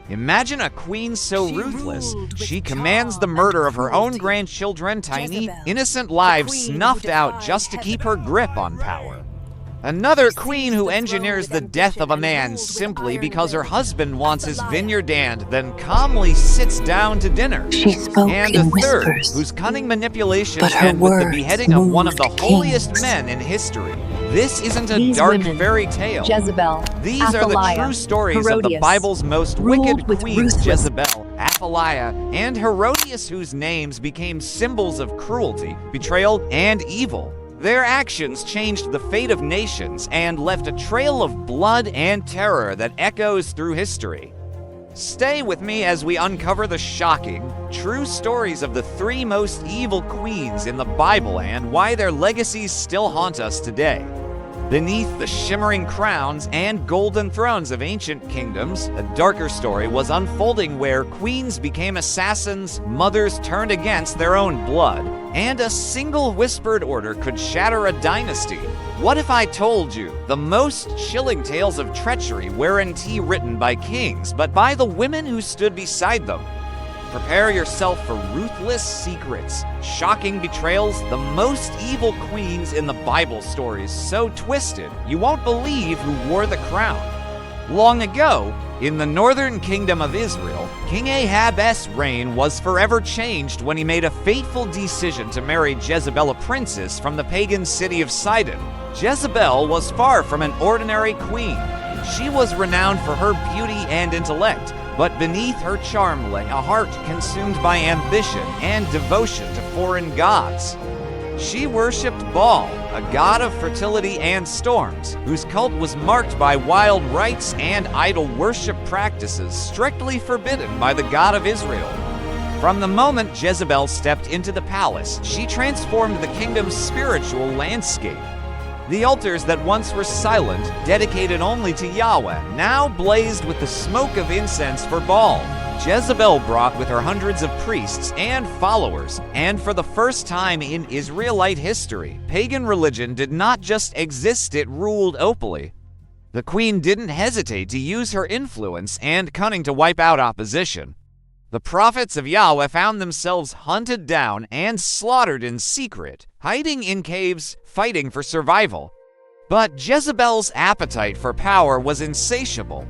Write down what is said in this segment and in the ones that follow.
Imagine a queen so She ruthless, ruled with she commands the charm murder and of her own cruelty. grandchildren, tiny, Jezebel, innocent the lives queen who snuffed out defied just to keep her heaven. grip on power. Another She queen seized who the throne engineers with the death of a ambition man and ruled with simply iron because her will. husband wants his Athaliah. vineyard and then calmly sits down to dinner. She spoke And in a third, whispers, whose cunning manipulation but her end with the words beheading of one of the moved holiest kings. men in history. This isn't a These dark women, fairy tale. Jezebel, These are the Athaliah, true stories of the Herodias, Bible's most ruled wicked with queens, ruthless Jezebel, Athaliah, and Herodias, whose names became symbols of cruelty, betrayal, and evil. Their actions changed the fate of nations and left a trail of blood and terror that echoes through history. Stay with me as we uncover the shocking, true stories of the three most evil queens in the Bible and why their legacies still haunt us today. Beneath the shimmering crowns and golden thrones of ancient kingdoms, a darker story was unfolding where queens became assassins, mothers turned against their own blood, and a single whispered order could shatter a dynasty. What if I told you the most chilling tales of treachery weren't written by kings, but by the women who stood beside them? Prepare yourself for ruthless secrets, shocking betrayals, the most evil queens in the Bible stories so twisted you won't believe who wore the crown. Long ago, in the northern kingdom of Israel, King Ahab's reign was forever changed when he made a fateful decision to marry Jezebel, a princess from the pagan city of Sidon. Jezebel was far from an ordinary queen. She was renowned for her beauty and intellect, but beneath her charm lay a heart consumed by ambition and devotion to foreign gods. She worshipped Baal, a god of fertility and storms, whose cult was marked by wild rites and idol worship practices strictly forbidden by the God of Israel. From the moment Jezebel stepped into the palace, she transformed the kingdom's spiritual landscape. The altars that once were silent, dedicated only to Yahweh, now blazed with the smoke of incense for Baal. Jezebel brought with her hundreds of priests and followers, and for the first time in Israelite history, pagan religion did not just exist, it ruled openly. The queen didn't hesitate to use her influence and cunning to wipe out opposition. The prophets of Yahweh found themselves hunted down and slaughtered in secret, hiding in caves, fighting for survival. But Jezebel's appetite for power was insatiable.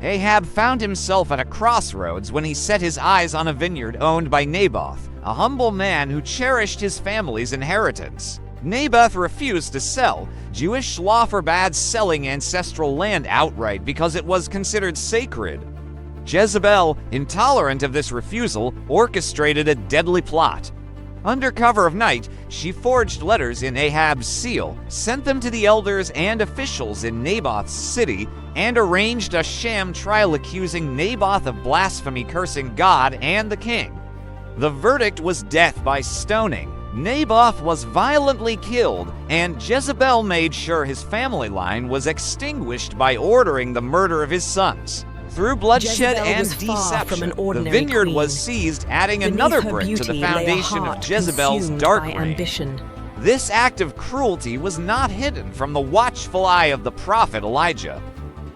Ahab found himself at a crossroads when he set his eyes on a vineyard owned by Naboth, a humble man who cherished his family's inheritance. Naboth refused to sell. Jewish law forbade selling ancestral land outright because it was considered sacred. Jezebel, intolerant of this refusal, orchestrated a deadly plot. Under cover of night, she forged letters in Ahab's seal, sent them to the elders and officials in Naboth's city, and arranged a sham trial accusing Naboth of blasphemy, cursing God and the king. The verdict was death by stoning. Naboth was violently killed, and Jezebel made sure his family line was extinguished by ordering the murder of his sons. Through bloodshed Jezebel and was far from an deception, the ordinary vineyard queen. was seized, adding Beneath another her brick to the beauty lay a foundation of heart Jezebel's consumed dark by reign. ambition. This act of cruelty was not hidden from the watchful eye of the prophet Elijah.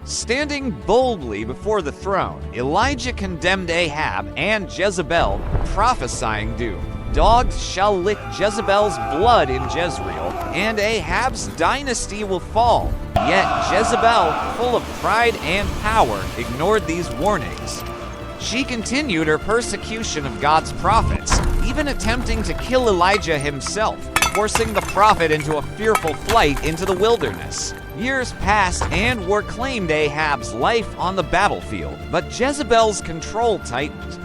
Standing boldly before the throne, Elijah condemned Ahab and Jezebel, prophesying doom. Dogs shall lick Jezebel's blood in Jezreel, and Ahab's dynasty will fall. Yet Jezebel, full of pride and power, ignored these warnings. She continued her persecution of God's prophets, even attempting to kill Elijah himself, forcing the prophet into a fearful flight into the wilderness. Years passed and war claimed Ahab's life on the battlefield, but Jezebel's control tightened.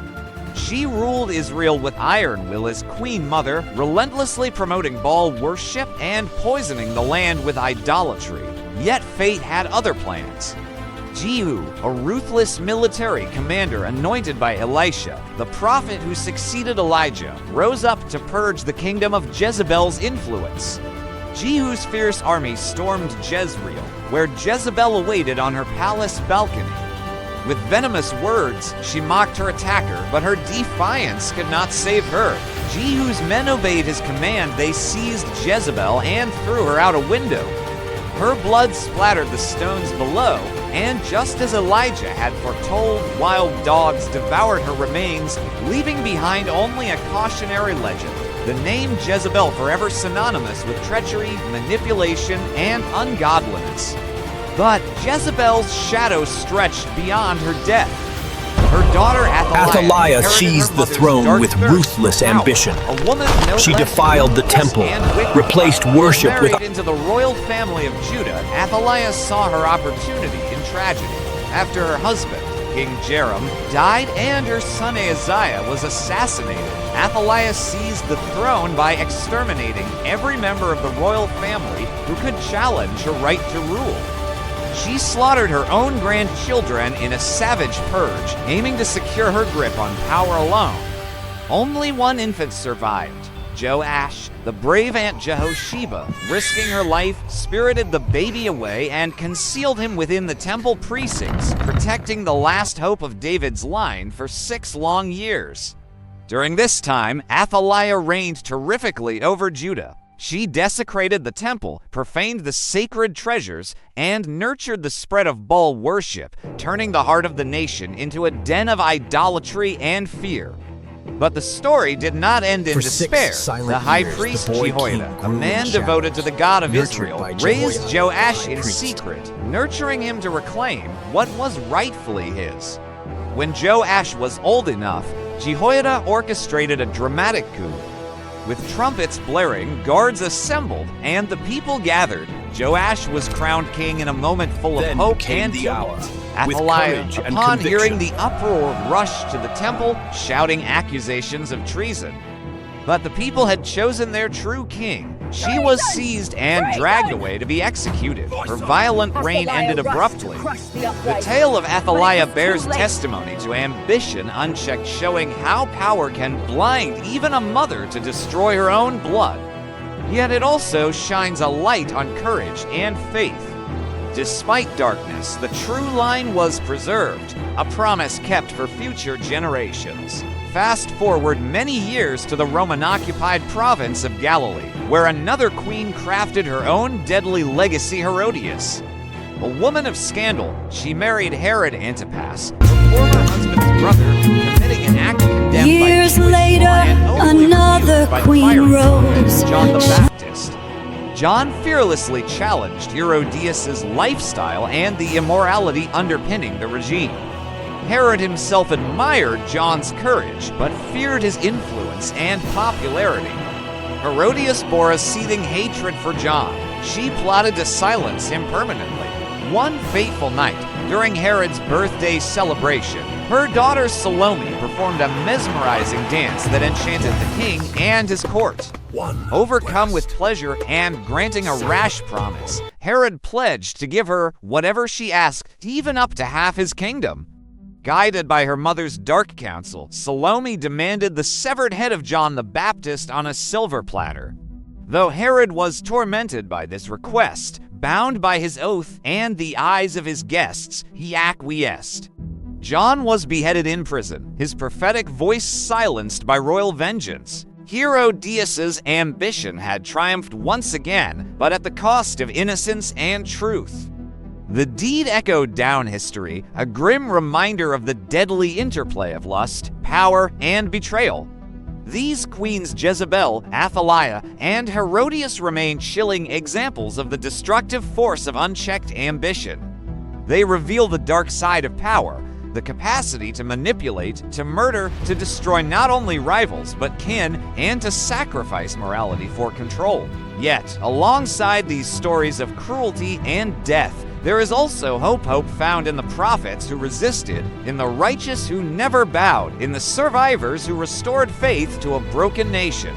She ruled Israel with iron will as queen mother, relentlessly promoting Baal worship and poisoning the land with idolatry. Yet fate had other plans. Jehu, a ruthless military commander anointed by Elisha, the prophet who succeeded Elijah, rose up to purge the kingdom of Jezebel's influence. Jehu's fierce army stormed Jezreel, where Jezebel awaited on her palace balcony. With venomous words, she mocked her attacker, but her defiance could not save her. Jehu's men obeyed his command. They seized Jezebel and threw her out a window. Her blood splattered the stones below, And just as Elijah had foretold, wild dogs devoured her remains, leaving behind only a cautionary legend. The name Jezebel forever synonymous with treachery, manipulation, and ungodliness. But Jezebel's shadow stretched beyond her death. Her daughter Athaliah seized the throne with ruthless ambition. She defiled the temple, replaced worship with... Into the royal family of Judah, Athaliah saw her opportunity in tragedy. After her husband, King Joram, died and her son Ahaziah was assassinated, Athaliah seized the throne by exterminating every member of the royal family who could challenge her right to rule. She slaughtered her own grandchildren in a savage purge, aiming to secure her grip on power alone. Only one infant survived. Joash, the brave Aunt Jehosheba, risking her life, spirited the baby away and concealed him within the temple precincts, protecting the last hope of David's line for 6 long years. During this time, Athaliah reigned terrifically over Judah. She desecrated the temple, profaned the sacred treasures, and nurtured the spread of Baal worship, turning the heart of the nation into a den of idolatry and fear. But the story did not end in despair. The high priest Jehoiada, a man devoted to the God of Israel, raised Joash in secret, nurturing him to reclaim what was rightfully his. When Joash was old enough, Jehoiada orchestrated a dramatic coup. With trumpets blaring, guards assembled, and the people gathered. Joash was crowned king in a moment full of hope and tumult. Athaliah, upon hearing the uproar, rushed to the temple, shouting accusations of treason. But the people had chosen their true king. She was seized and dragged away to be executed. Her violent reign ended abruptly. The tale of Athaliah bears testimony to ambition unchecked, showing how power can blind even a mother to destroy her own blood. Yet it also shines a light on courage and faith. Despite darkness, the true line was preserved, a promise kept for future generations. Fast forward many years to the Roman-occupied province of Galilee, where another queen crafted her own deadly legacy, Herodias. A woman of scandal, she married Herod Antipas, her former husband's brother, committing an act condemned years by later, and another by queen rose. John the Baptist. John fearlessly challenged Herodias' lifestyle and the immorality underpinning the regime. Herod himself admired John's courage, but feared his influence and popularity. Herodias bore a seething hatred for John. She plotted to silence him permanently. One fateful night, during Herod's birthday celebration, her daughter Salome performed a mesmerizing dance that enchanted the king and his court. Overcome with pleasure and granting a rash promise, Herod pledged to give her whatever she asked, even up to half his kingdom. Guided by her mother's dark counsel, Salome demanded the severed head of John the Baptist on a silver platter. Though Herod was tormented by this request, bound by his oath and the eyes of his guests, he acquiesced. John was beheaded in prison, his prophetic voice silenced by royal vengeance. Herodias' ambition had triumphed once again, but at the cost of innocence and truth. The deed echoed down history, a grim reminder of the deadly interplay of lust, power, and betrayal. These queens Jezebel, Athaliah, and Herodias remain chilling examples of the destructive force of unchecked ambition. They reveal the dark side of power, the capacity to manipulate, to murder, to destroy not only rivals but kin, and to sacrifice morality for control. Yet, alongside these stories of cruelty and death, there is also hope found in the prophets who resisted, in the righteous who never bowed, in the survivors who restored faith to a broken nation.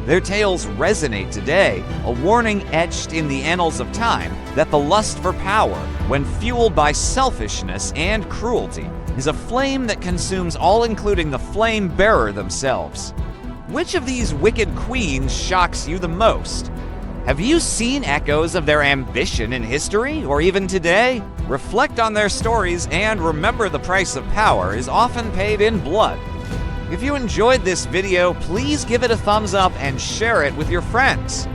Their tales resonate today, a warning etched in the annals of time that the lust for power, when fueled by selfishness and cruelty, is a flame that consumes all, including the flame bearer themselves. Which of these wicked queens shocks you the most? Have you seen echoes of their ambition in history, or even today? Reflect on their stories and remember the price of power is often paid in blood. If you enjoyed this video, please give it a thumbs up and share it with your friends.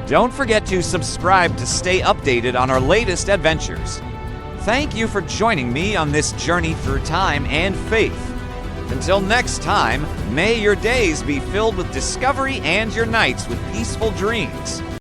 Don't forget to subscribe to stay updated on our latest adventures. Thank you for joining me on this journey through time and faith. Until next time, may your days be filled with discovery and your nights with peaceful dreams.